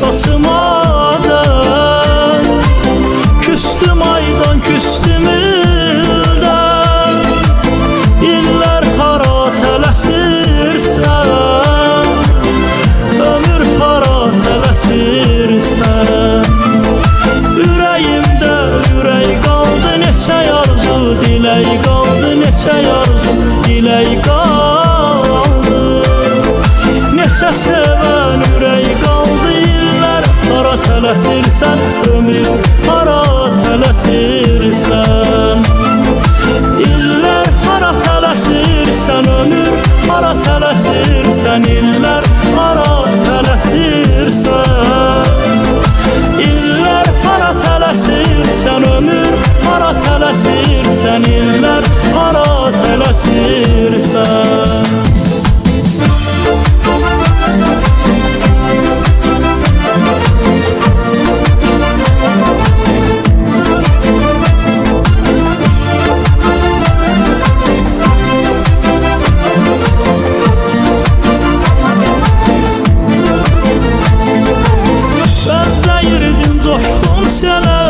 saçmadan, küstüm aydan, küstüm ildən. İllər hara tələsirsən, ömür hara tələsirsən. Ürəyimdə ürək qaldı, neçə arzu dilək qaldı, neçə arzu dilək qaldı. Neçə sevən ürək qaldı, illər hara tələsirsən, ömür hara tələsirsən. İllər hara tələsirsən, ömür hara tələsirsən, illər hara tələsirsən. İllər hara tələsirsən, ömür hara tələsirsən, illər hara tələsirsən. Coşdun selə,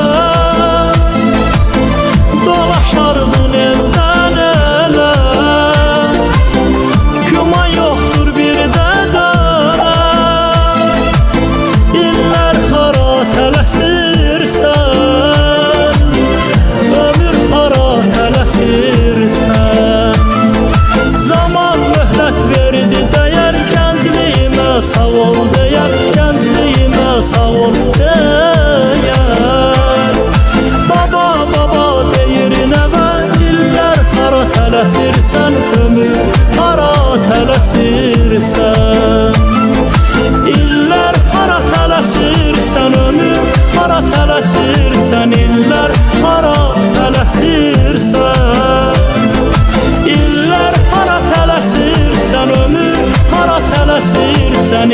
dolaşardın eldən elə. Güman yoxdur bir dədə, illər hara tələsirsən, ömür hara tələsirsən. Zaman möhlət verdi dəyər, gəncliyimə sağ ol deyər, gəncliyimə sağ ol deyər. Tələsirsən, ömür hara tələsirsən. İllər hara tələsirsən, ömür hara tələsirsən, illər hara tələsirsən. İllər hara tələsirsən, ömür hara tələsirsən.